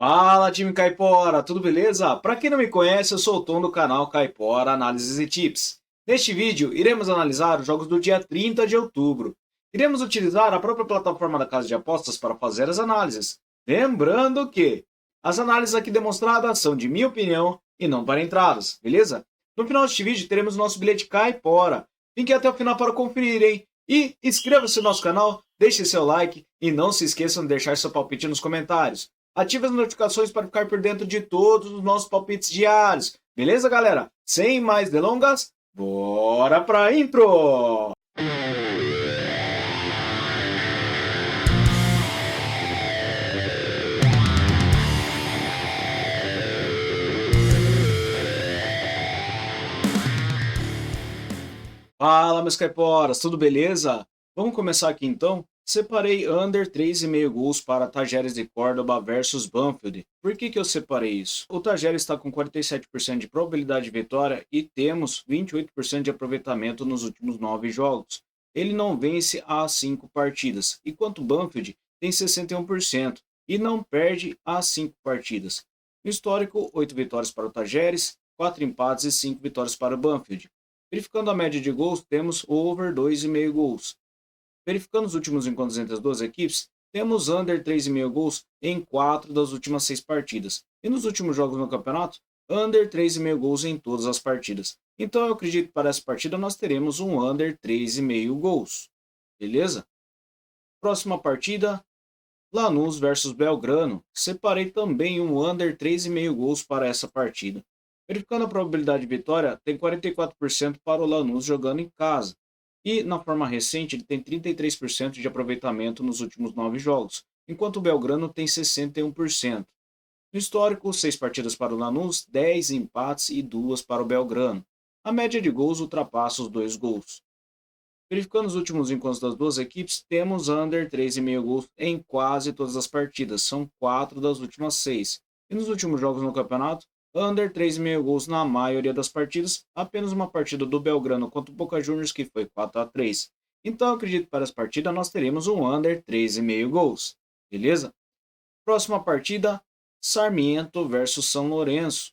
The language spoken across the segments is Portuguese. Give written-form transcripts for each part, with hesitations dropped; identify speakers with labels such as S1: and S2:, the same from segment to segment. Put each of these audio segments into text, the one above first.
S1: Fala, time Caipora, tudo beleza? Para quem não me conhece, eu sou o Tom do canal Caipora Análises e Tips. Neste vídeo, iremos analisar os jogos do dia 30 de outubro. Iremos utilizar a própria plataforma da Casa de Apostas para fazer as análises. Lembrando que as análises aqui demonstradas são de minha opinião e não para entradas, beleza? No final deste vídeo, teremos o nosso bilhete Caipora. Fique até o final para conferir, hein? E inscreva-se no nosso canal, deixe seu like e não se esqueçam de deixar seu palpite nos comentários. Ative as notificações para ficar por dentro de todos os nossos palpites diários. Beleza, galera? Sem mais delongas, bora pra intro! Fala, meus caiporas, tudo beleza? Vamos começar aqui então? Separei under 3,5 gols para Tajeres de Córdoba versus Banfield. Por que eu separei isso? O Tajeres está com 47% de probabilidade de vitória e temos 28% de aproveitamento nos últimos 9 jogos. Ele não vence há 5 partidas, enquanto o Banfield tem 61% e não perde há 5 partidas. No histórico, 8 vitórias para o Tajeres, 4 empates e 5 vitórias para o Banfield. Verificando a média de gols, temos over 2,5 gols. Verificando os últimos encontros entre as duas equipes, temos under 3,5 gols em 4 das últimas 6 partidas. E nos últimos jogos no campeonato, under 3,5 gols em todas as partidas. Então eu acredito que para essa partida nós teremos um under 3,5 gols. Beleza? Próxima partida, Lanús versus Belgrano. Separei também um under 3,5 gols para essa partida. Verificando a probabilidade de vitória, tem 44% para o Lanús jogando em casa. E na forma recente, ele tem 33% de aproveitamento nos últimos 9 jogos, enquanto o Belgrano tem 61%. No histórico, 6 partidas para o Lanús, 10 empates e 2 para o Belgrano. A média de gols ultrapassa os 2 gols. Verificando os últimos encontros das duas equipes, temos under 3,5 gols em quase todas as partidas, são 4 das últimas 6. E nos últimos jogos no campeonato, under 3,5 gols na maioria das partidas, apenas uma partida do Belgrano contra o Boca Juniors que foi 4-3. Então acredito que para essa partida nós teremos um under 3,5 gols, beleza? Próxima partida, Sarmiento versus São Lourenço.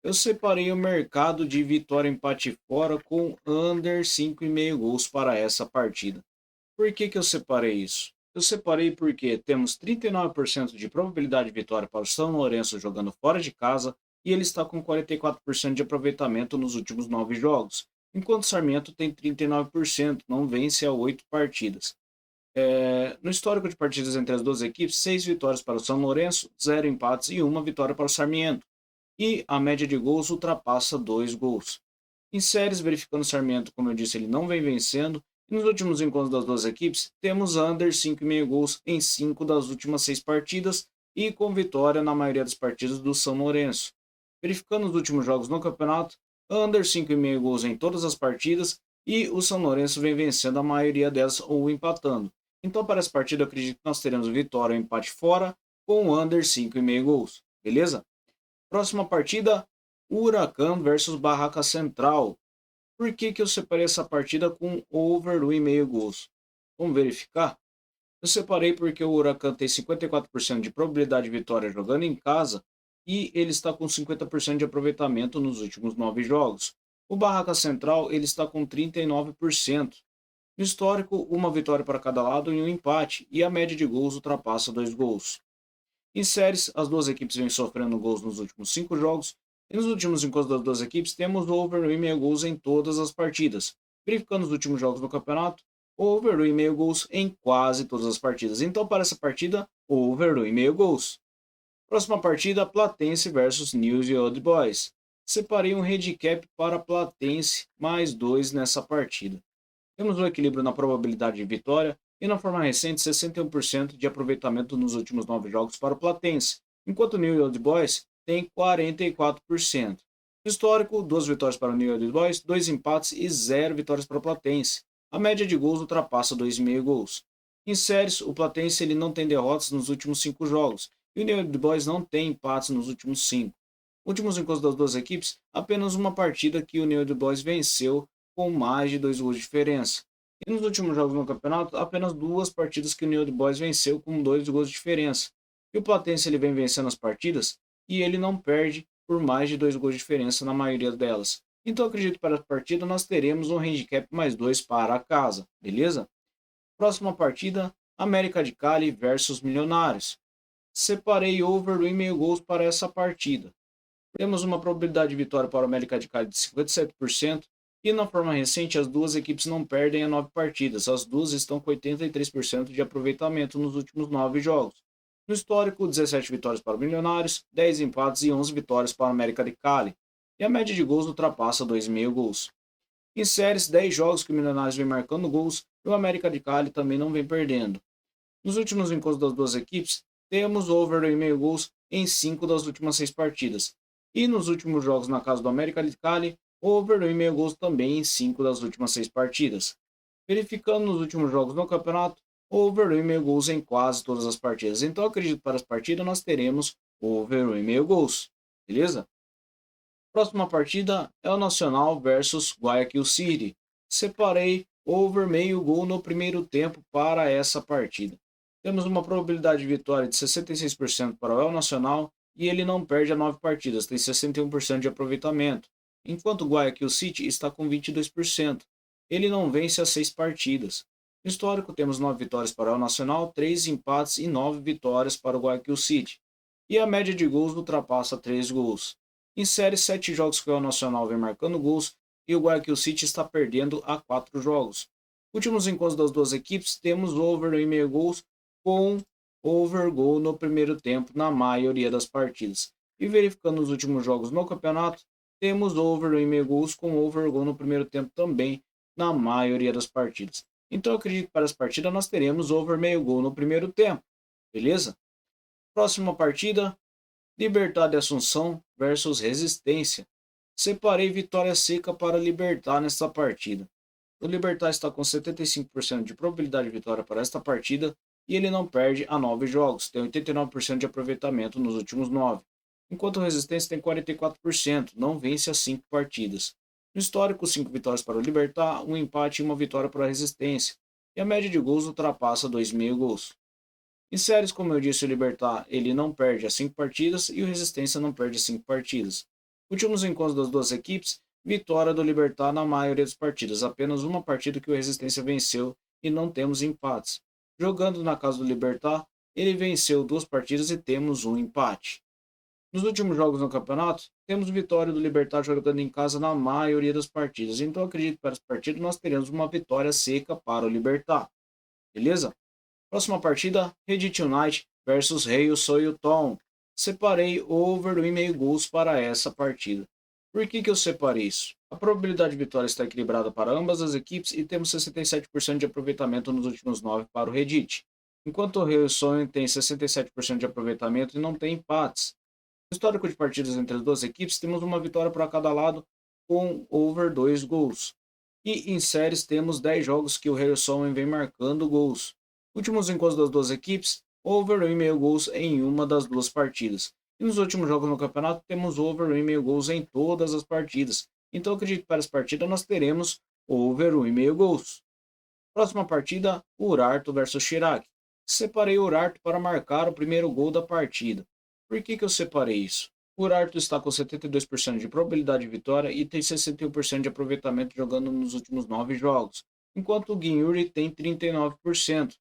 S1: Eu separei o mercado de vitória empate fora com under 5,5 gols para essa partida. Por que eu separei isso? Eu separei porque temos 39% de probabilidade de vitória para o São Lourenço jogando fora de casa e ele está com 44% de aproveitamento nos últimos 9 jogos, enquanto o Sarmiento tem 39%, não vence há 8 partidas. No histórico de partidas entre as duas equipes, 6 vitórias para o São Lourenço, 0 empates e 1 vitória para o Sarmiento. E a média de gols ultrapassa 2 gols. Em séries, verificando o Sarmiento, como eu disse, ele não vem vencendo. E nos últimos encontros das duas equipes, temos under 5,5 gols em 5 das últimas 6 partidas e com vitória na maioria das partidas do São Lourenço. Verificando os últimos jogos no campeonato, under 5,5 gols em todas as partidas e o São Lourenço vem vencendo a maioria delas ou empatando. Então, para essa partida, eu acredito que nós teremos vitória ou empate fora com under 5,5 gols. Beleza? Próxima partida, Huracan versus Barraca Central. Por que eu separei essa partida com over 1,5 gols? Vamos verificar? Eu separei porque o Huracan tem 54% de probabilidade de vitória jogando em casa e ele está com 50% de aproveitamento nos últimos 9 jogos. O Barraca Central ele está com 39%. No histórico, uma vitória para cada lado e um empate, e a média de gols ultrapassa 2 gols. Em séries, as duas equipes vêm sofrendo gols nos últimos 5 jogos, e nos últimos encontros das duas equipes temos over 1,5 gols em todas as partidas. Verificando os últimos jogos no campeonato, over 1,5 gols em quase todas as partidas. Então, para essa partida, over 1,5 gols. Próxima partida, Platense versus News Old Boys. Separei um handicap para Platense, mais 2 nessa partida. Temos um equilíbrio na probabilidade de vitória e na forma recente 61% de aproveitamento nos últimos 9 jogos para o Platense, enquanto o New Old Boys tem 44%. No histórico, 2 vitórias para o New Old Boys, 2 empates e 0 vitórias para o Platense. A média de gols ultrapassa 2,5 gols. Em séries, o Platense ele não tem derrotas nos últimos 5 jogos e o New Old Boys não tem empates nos últimos 5. Últimos encontros das duas equipes, apenas uma partida que o New Old Boys venceu com mais de 2 gols de diferença. E nos últimos jogos no campeonato, apenas 2 partidas que o New Old Boys venceu com 2 gols de diferença. E o Platense ele vem vencendo as partidas e ele não perde por mais de 2 gols de diferença na maioria delas. Então acredito que para a partida nós teremos um handicap mais 2 para a casa, beleza? Próxima partida, América de Cali versus Milionários. Separei over 1,5 gols para essa partida. Temos uma probabilidade de vitória para o América de Cali de 57% e na forma recente as duas equipes não perdem a 9 partidas. As duas estão com 83% de aproveitamento nos últimos 9 jogos. No histórico, 17 vitórias para o Milionários, 10 empates e 11 vitórias para o América de Cali. E a média de gols ultrapassa 2,5 gols. Em séries, 10 jogos que o Milionários vem marcando gols e o América de Cali também não vem perdendo. Nos últimos encontros das duas equipes, temos over 2,5 gols em 5 das últimas 6 partidas. E nos últimos jogos na casa do América de Cali, over 2,5 gols também em 5 das últimas 6 partidas. Verificando nos últimos jogos no campeonato, over 1,5 gols em quase todas as partidas. Então acredito que para as partidas nós teremos over 1,5 gols. Beleza? Próxima partida é o Nacional versus Guayaquil City. Separei over meio gol no primeiro tempo para essa partida. Temos uma probabilidade de vitória de 66% para o El Nacional e ele não perde a 9 partidas, tem 61% de aproveitamento, enquanto o Guayaquil City está com 22%. Ele não vence as 6 partidas. No histórico temos 9 vitórias para o El Nacional, 3 empates e 9 vitórias para o Guayaquil City. E a média de gols ultrapassa 3 gols. Em série, 7 jogos que o El Nacional vem marcando gols e o Guayaquil City está perdendo a 4 jogos. Últimos encontros das duas equipes, temos over 1,5 gols com over gol no primeiro tempo na maioria das partidas. E verificando os últimos jogos no campeonato, temos over 1,5 gols com over gol no primeiro tempo também na maioria das partidas. Então eu acredito que para as partidas nós teremos over meio gol no primeiro tempo, beleza? Próxima partida, Libertad de Assunção versus Resistência. Separei vitória seca para Libertad nesta partida. O Libertad está com 75% de probabilidade de vitória para esta partida e ele não perde a 9 jogos, tem 89% de aproveitamento nos últimos 9, enquanto o Resistência tem 44%, não vence as 5 partidas. No histórico, 5 vitórias para o Libertad, um empate e uma vitória para a Resistência, e a média de gols ultrapassa 2,5 gols. Em séries, como eu disse, o Libertad ele não perde as 5 partidas e o Resistência não perde as 5 partidas. Últimos encontros das duas equipes, vitória do Libertad na maioria das partidas, apenas uma partida que o Resistência venceu e não temos empates. Jogando na casa do Libertad, ele venceu 2 partidas e temos um empate. Nos últimos jogos no campeonato, temos vitória do Libertad jogando em casa na maioria das partidas, então acredito que para essa partida nós teremos uma vitória seca para o Libertad. Beleza? Próxima partida, Reddit United versus Reio Soyuton. Separei over 1,5 gols para essa partida. Por que eu separei isso? A probabilidade de vitória está equilibrada para ambas as equipes e temos 67% de aproveitamento nos últimos 9 para o Reddit, enquanto o Reio Sonho tem 67% de aproveitamento e não tem empates. No histórico de partidas entre as duas equipes, temos uma vitória para cada lado com over 2 gols. E em séries temos 10 jogos que o Reio Sonho vem marcando gols. Últimos encontros das duas equipes, over 1,5 gols em uma das duas partidas. E nos últimos jogos no campeonato temos over 1,5 gols em todas as partidas. Então acredito que para essa partida nós teremos over 1,5 gols. Próxima partida, Urartu versus Chirac. Separei o Urartu para marcar o primeiro gol da partida. Por que eu separei isso? O Urartu está com 72% de probabilidade de vitória e tem 61% de aproveitamento jogando nos últimos 9 jogos, enquanto o Guinhuri tem 39%.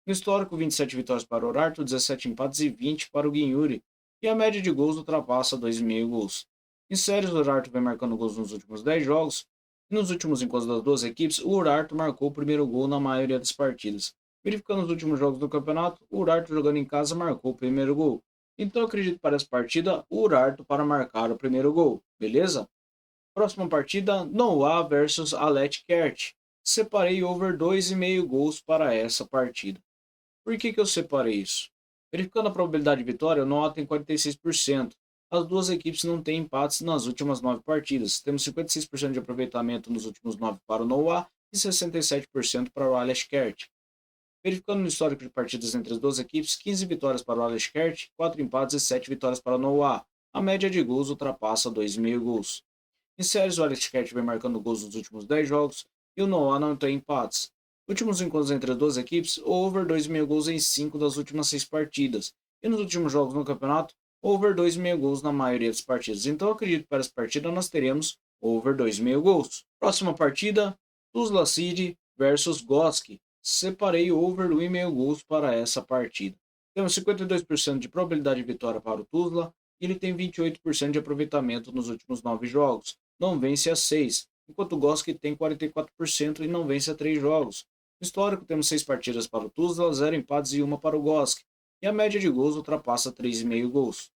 S1: No histórico, 27 vitórias para o Urartu, 17 empates e 20 para o Guinhuri, e a média de gols ultrapassa 2,5 gols. Em séries, o Urartu vem marcando gols nos últimos 10 jogos, e nos últimos encontros das duas equipes, o Urartu marcou o primeiro gol na maioria das partidas. Verificando os últimos jogos do campeonato, o Urartu jogando em casa marcou o primeiro gol. Então eu acredito para essa partida, o Urartu para marcar o primeiro gol, beleza? Próxima partida, Noah versus Alet Kert. Separei over 2,5 gols para essa partida. Por que eu separei isso? Verificando a probabilidade de vitória, o Noah tem 46%. As duas equipes não têm empates nas últimas 9 partidas. Temos 56% de aproveitamento nos últimos 9 para o Noah e 67% para o Alex Kert. Verificando no histórico de partidas entre as duas equipes, 15 vitórias para o Alex Kert, 4 empates e 7 vitórias para o Noah. A média de gols ultrapassa 2,5 gols. Em séries, o Alex Kert vem marcando gols nos últimos 10 jogos e o Noah não tem empates. Últimos encontros entre as duas equipes, over 2,5 gols em 5 das últimas 6 partidas. e nos últimos jogos no campeonato, over 2,5 gols na maioria das partidas. Então acredito que para essa partida nós teremos over 2,5 gols. Próxima partida, Tuzla City versus Goski. Separei over 1,5 gols para essa partida. Temos 52% de probabilidade de vitória para o Tuzla e ele tem 28% de aproveitamento nos últimos 9 jogos. Não vence a 6, enquanto o Goski tem 44% e não vence a 3 jogos. No histórico temos 6 partidas para o Tuzla, 0 empates e 1 para o Goski. E a média de gols ultrapassa 3,5 gols.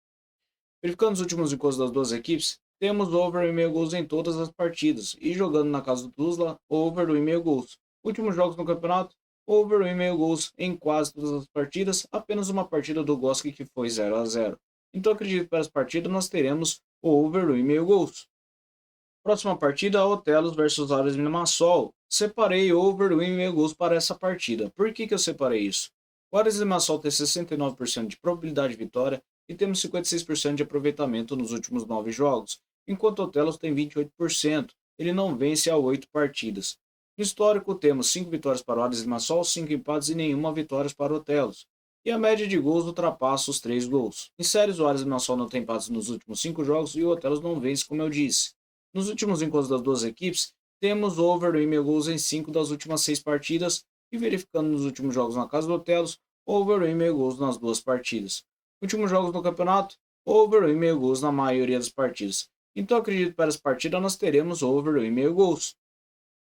S1: Verificando os últimos encontros das duas equipes, temos over 1,5 gols em todas as partidas, e jogando na casa do Tuzla, over 1,5 gols. Últimos jogos no campeonato, over 1,5 gols em quase todas as partidas, apenas uma partida do Goski que foi 0-0. Então acredito que para essa partida nós teremos over 1,5 gols. Próxima partida, Otelos versus Ares Limassol. Separei over 1,5 gols para essa partida. Por que eu separei isso? O Ares Limassol tem 69% de probabilidade de vitória e temos 56% de aproveitamento nos últimos 9 jogos, enquanto o Otelos tem 28%. Ele não vence há 8 partidas. No histórico temos 5 vitórias para o Ares Limassol, 5 empates e nenhuma vitória para o Otelos. E a média de gols ultrapassa os 3 gols. Em séries, o Ares Limassol não tem empates nos últimos 5 jogos e o Otelos não vence, como eu disse. Nos últimos encontros das duas equipes, temos over 1,5 gols em 5 das últimas 6 partidas e verificando nos últimos jogos na casa do Otelos, over 1,5 gols nas duas partidas. Últimos jogos no campeonato, over 1,5 gols na maioria das partidas. Então acredito que para essa partida nós teremos over 1,5 gols.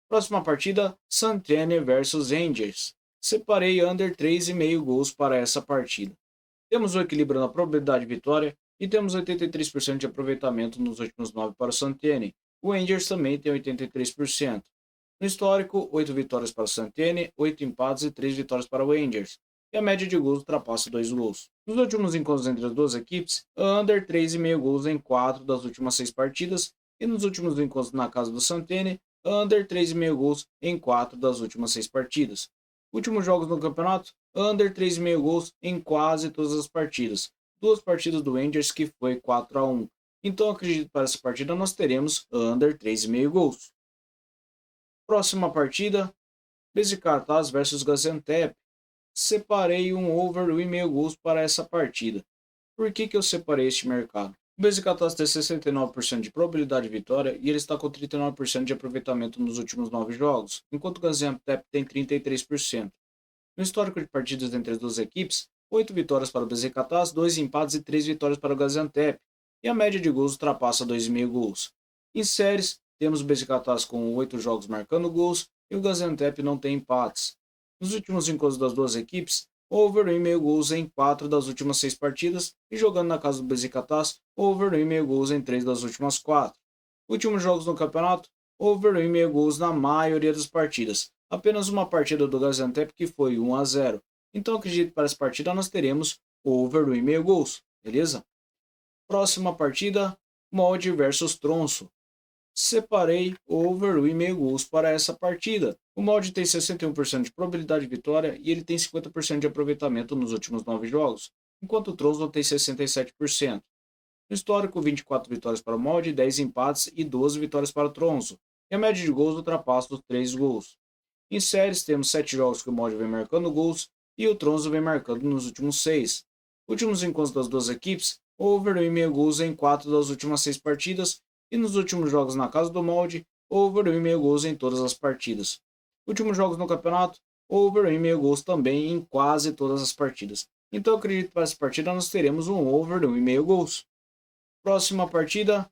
S1: Próxima partida, Santene versus Rangers. Separei under 3,5 gols para essa partida. Temos o equilíbrio na probabilidade de vitória e temos 83% de aproveitamento nos últimos 9 para o Santene. O Rangers também tem 83%. No histórico, 8 vitórias para o Santene, 8 empates e 3 vitórias para o Rangers. E a média de gols ultrapassa 2 gols. Nos últimos encontros entre as duas equipes, under 3,5 gols em 4 das últimas 6 partidas. E nos últimos encontros na casa do Santene, under 3,5 gols em 4 das últimas 6 partidas. Últimos jogos no campeonato, under 3,5 gols em quase todas as partidas. Duas partidas do Rangers que foi 4-1. Então acredito que para essa partida nós teremos under 3,5 gols. Próxima partida, Besiktas versus Gaziantep. Separei um over 1,5 gols para essa partida. Por que eu separei este mercado? O Besiktas tem 69% de probabilidade de vitória e ele está com 39% de aproveitamento nos últimos 9 jogos, enquanto o Gaziantep tem 33%. No histórico de partidas entre as duas equipes, 8 vitórias para o Besiktas, 2 empates e 3 vitórias para o Gaziantep, e a média de gols ultrapassa 2,5 gols. Em séries, temos o Besiktas com 8 jogos marcando gols e o Gaziantep não tem empates. Nos últimos encontros das duas equipes, over 1,5 gols em 4 das últimas 6 partidas e jogando na casa do Besiktas, over 1,5 gols em 3 das últimas 4. Últimos jogos no campeonato, over 1,5 gols na maioria das partidas. Apenas uma partida do Gaziantep que foi 1-0. Então acredito que para essa partida nós teremos over 1,5 gols, beleza? Próxima partida, Molde versus Tronço. Separei over 1,5 gols para essa partida. O Molde tem 61% de probabilidade de vitória e ele tem 50% de aproveitamento nos últimos 9 jogos, enquanto o Tronço tem 67%. No histórico, 24 vitórias para o Molde, 10 empates e 12 vitórias para o Tronço. E a média de gols ultrapassa os 3 gols. Em séries, temos 7 jogos que o Molde vem marcando gols e o Tronço vem marcando nos últimos 6. Últimos encontros das duas equipes, over 1,5 gols em 4 das últimas 6 partidas e nos últimos jogos na casa do Molde, over 1,5 gols em todas as partidas. Últimos jogos no campeonato, over 1,5 gols também em quase todas as partidas. Então acredito que para essa partida nós teremos um over 1,5 gols. Próxima partida,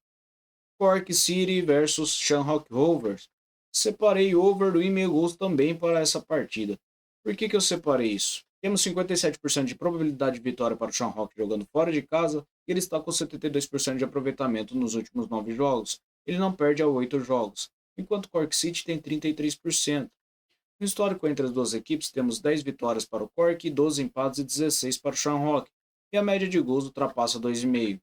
S1: Cork City versus Shamrock Rovers. Separei over 1,5 gols também para essa partida. Por que eu separei isso? Temos 57% de probabilidade de vitória para o Shamrock jogando fora de casa e ele está com 72% de aproveitamento nos últimos 9 jogos. Ele não perde a 8 jogos, enquanto Cork City tem 33%. No histórico entre as duas equipes, temos 10 vitórias para o Cork, 12 empates e 16 para o Shamrock, e a média de gols ultrapassa 2,5.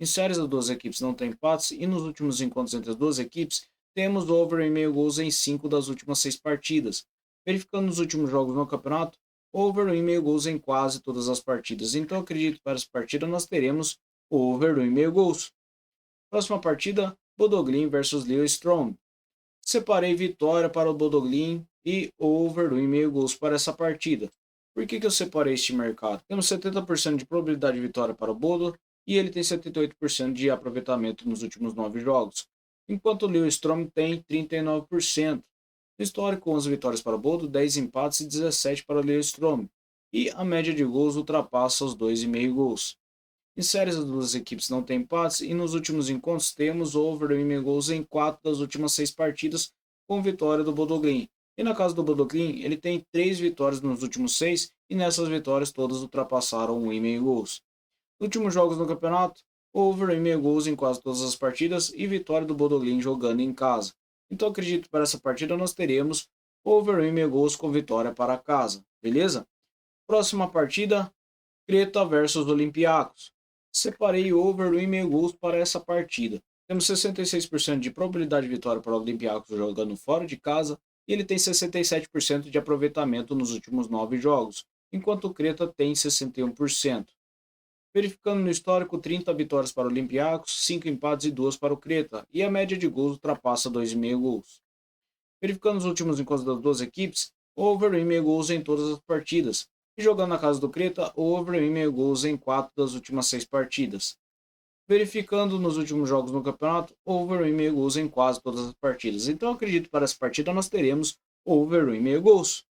S1: Em séries, as duas equipes não têm empates e nos últimos encontros entre as duas equipes, temos over 1,5 gols em 5 das últimas 6 partidas. Verificando nos últimos jogos no campeonato, over 1,5 gols em quase todas as partidas. Então acredito que para essa partida nós teremos over 1,5 gols. Próxima partida, Bodoglin versus Lillestrøm. Separei vitória para o Bodoglin e over 1,5 gols para essa partida. Por que eu separei este mercado? Temos 70% de probabilidade de vitória para o Bodo e ele tem 78% de aproveitamento nos últimos 9 jogos, enquanto o Lewis Strom tem 39%. No histórico, 11 vitórias para o Bodo, 10 empates e 17 para o Lewis Strom, e a média de gols ultrapassa os 2,5 gols. Em séries, as duas equipes não têm empates e nos últimos encontros temos over 1,5 gols em 4 das últimas 6 partidas, com vitória do Bodø/Glimt. E na casa do Bodø/Glimt, ele tem 3 vitórias nos últimos 6 e nessas vitórias todas ultrapassaram 1,5 gols. Nos últimos jogos no campeonato, over 1,5 gols em quase todas as partidas e vitória do Bodø/Glimt jogando em casa. Então acredito que para essa partida nós teremos over 1,5 gols com vitória para casa, beleza? Próxima partida, Creta versus Olympiacos. Separei over 1,5 gols para essa partida. Temos 66% de probabilidade de vitória para o Olympiacos jogando fora de casa e ele tem 67% de aproveitamento nos últimos 9 jogos, enquanto o Creta tem 61%. Verificando no histórico, 30 vitórias para o Olympiacos, 5 empates e 2 para o Creta, e a média de gols ultrapassa 2,5 gols. Verificando os últimos encontros das duas equipes, over 1,5 gols em todas as partidas, e jogando na casa do Creta, over 1,5 gols em 4 das últimas 6 partidas. Verificando nos últimos jogos no campeonato, over 1,5 gols em quase todas as partidas. Então acredito que para essa partida nós teremos over 1,5 gols.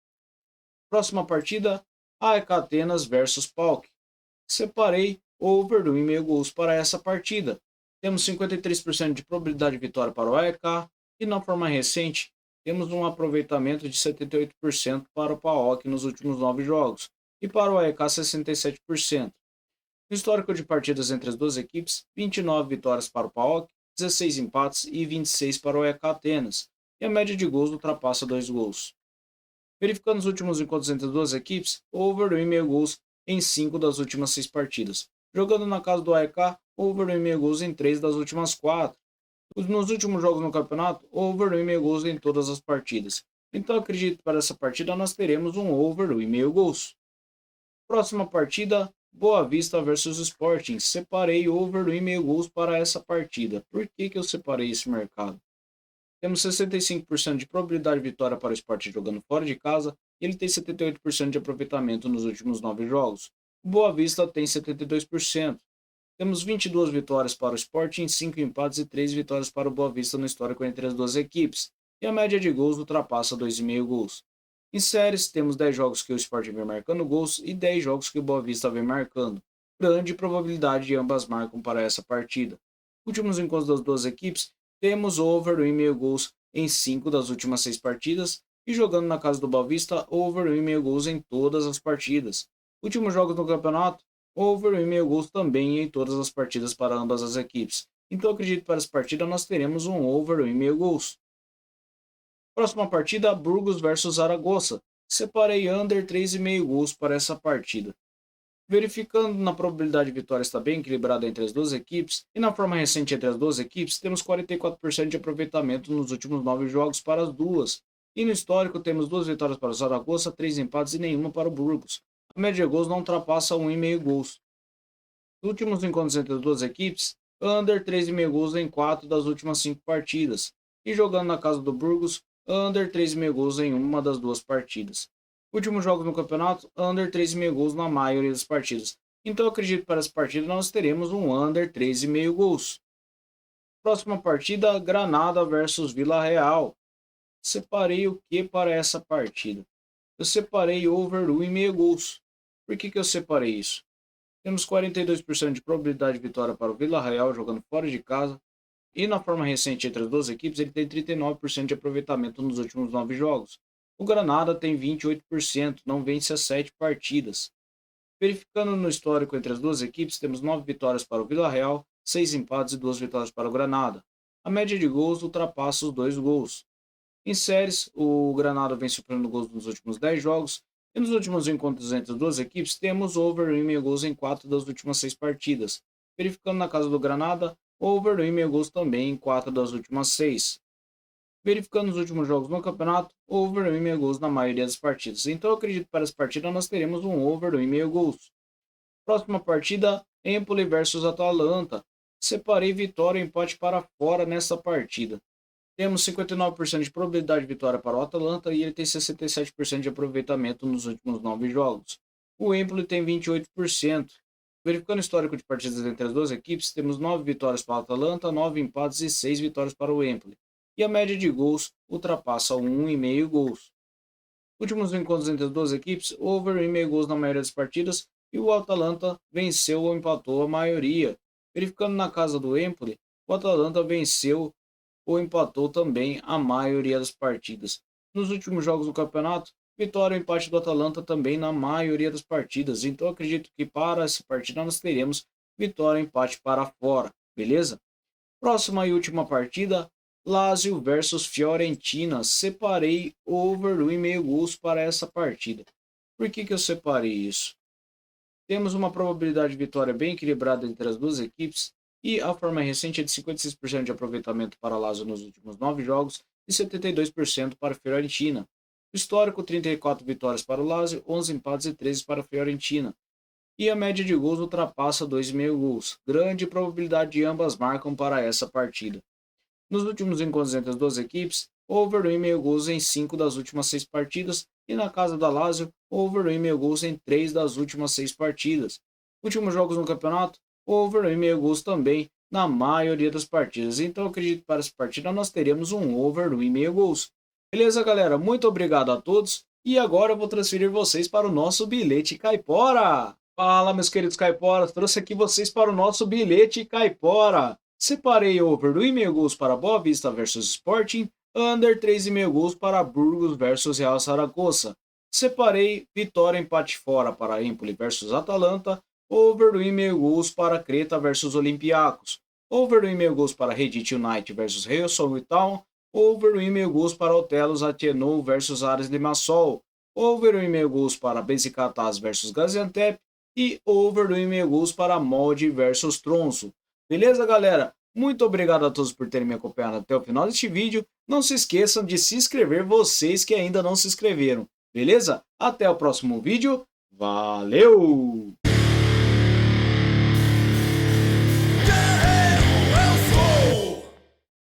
S1: Próxima partida, AEK Atenas versus PAOK. Separei over 1,5 gols para essa partida. Temos 53% de probabilidade de vitória para o AEK e na forma recente temos um aproveitamento de 78% para o PAOK nos últimos 9 jogos e para o AEK 67%. No histórico de partidas entre as duas equipes, 29 vitórias para o PAOK, 16 empates e 26 para o AEK Atenas, e a média de gols ultrapassa 2 gols. Verificando os últimos encontros entre as duas equipes, over 1,5 gols em 5 das últimas 6 partidas. Jogando na casa do AEK, over 1,5 gols em 3 das últimas 4. Nos últimos jogos no campeonato, over 1,5 gols em todas as partidas. Então acredito que para essa partida nós teremos um over 1,5 gols. Próxima partida, Boa Vista versus Sporting. Separei over 1,5 gols para essa partida. Por que eu separei esse mercado? Temos 65% de probabilidade de vitória para o Sporting jogando fora de casa e ele tem 78% de aproveitamento nos últimos 9 jogos. O Boa Vista tem 72%. Temos 22 vitórias para o Sporting, 5 empates e 3 vitórias para o Boa Vista no histórico entre as duas equipes. E a média de gols ultrapassa 2,5 gols. Em séries, temos 10 jogos que o Sporting vem marcando gols e 10 jogos que o Boa Vista vem marcando. Grande probabilidade de ambas marcam para essa partida. Últimos encontros das duas equipes, temos over 1,5 gols em 5 das últimas 6 partidas e jogando na casa do Boa Vista, over 1,5 gols em todas as partidas. Últimos jogos no campeonato, over 1,5 gols também em todas as partidas para ambas as equipes. Então acredito que para essa partida nós teremos um over 1,5 gols. Próxima partida, Burgos versus Zaragoza. Separei under 3,5 gols para essa partida. Verificando na probabilidade de vitória está bem equilibrada entre as duas equipes e na forma recente entre as duas equipes, temos 44% de aproveitamento nos últimos 9 jogos para as duas. E no histórico temos 2 vitórias para o Zaragoza, 3 empates e nenhuma para o Burgos. A média de gols não ultrapassa 1,5 gols. Nos últimos encontros entre as duas equipes, under 3,5 gols em 4 das últimas 5 partidas. E jogando na casa do Burgos, under 3,5 gols em uma das duas partidas. Últimos jogos no campeonato, under 3,5 gols na maioria das partidas. Então eu acredito que para essa partida nós teremos um under 3,5 gols. Próxima partida, Granada versus Vila Real. Separei o que para essa partida? Eu separei over 1,5 gols. Por que eu separei isso? Temos 42% de probabilidade de vitória para o Vila Real jogando fora de casa. E na forma recente entre as duas equipes, ele tem 39% de aproveitamento nos últimos 9 jogos. O Granada tem 28%, não vence as 7 partidas. Verificando no histórico entre as duas equipes, temos 9 vitórias para o Vila Real, 6 empates e 2 vitórias para o Granada. A média de gols ultrapassa os 2 gols. Em séries, o Granada vem sofrendo gols nos últimos 10 jogos, e nos últimos encontros entre as duas equipes, temos over 1,5 gols em 4 das últimas 6 partidas. Verificando na casa do Granada, over 1,5 gols também em 4 das últimas 6. Verificando os últimos jogos no campeonato, over 1,5 gols na maioria das partidas. Então eu acredito que para essa partida nós teremos um over 1,5 gols. Próxima partida, Empoli versus Atalanta. Separei vitória e empate para fora nessa partida. Temos 59% de probabilidade de vitória para o Atalanta e ele tem 67% de aproveitamento nos últimos 9 jogos. O Empoli tem 28%. Verificando o histórico de partidas entre as duas equipes, temos 9 vitórias para o Atalanta, 9 empates e 6 vitórias para o Empoli. E a média de gols ultrapassa 1,5 gols. Últimos encontros entre as duas equipes, over 1,5 gols na maioria das partidas e o Atalanta venceu ou empatou a maioria. Verificando na casa do Empoli, o Atalanta venceu ou empatou também a maioria das partidas. Nos últimos jogos do campeonato, vitória ou empate do Atalanta também na maioria das partidas. Então acredito que para essa partida nós teremos vitória ou empate para fora, beleza? Próxima e última partida, Lazio versus Fiorentina. Separei over 1,5 gols para essa partida. Por que eu separei isso? Temos uma probabilidade de vitória bem equilibrada entre as duas equipes e a forma recente é de 56% de aproveitamento para Lazio nos últimos 9 jogos e 72% para a Fiorentina. Histórico, 34 vitórias para o Lazio, 11 empates e 13 para a Fiorentina. E a média de gols ultrapassa 2,5 gols. Grande probabilidade de ambas marcam para essa partida. Nos últimos encontros entre as duas equipes, over 1,5 gols em 5 das últimas 6 partidas e na casa da Lazio, over 1,5 gols em 3 das últimas 6 partidas. Últimos jogos no campeonato, over 1,5 gols também na maioria das partidas. Então eu acredito que para essa partida nós teremos um over 1,5 gols. Beleza, galera? Muito obrigado a todos. E agora eu vou transferir vocês para o nosso bilhete caipora. Fala, meus queridos caiporas. Trouxe aqui vocês para o nosso bilhete caipora. Separei over 1,5 gols para Boa Vista versus Sporting, under 3,5 gols para Burgos versus Real Saragossa. Separei vitória empate fora para Empoli versus Atalanta, over 1,5 gols para Creta versus Olympiacos, over 1,5 gols para Reddit United versus Real Town, over 1,5 gols para Otelos Atienou versus Ares Limassol, over 1,5 gols para Besiktas versus Gaziantep e over 1,5 gols para Molde versus Tronço. Beleza, galera? Muito obrigado a todos por terem me acompanhado até o final deste vídeo. Não se esqueçam de se inscrever vocês que ainda não se inscreveram. Beleza? Até o próximo vídeo. Valeu!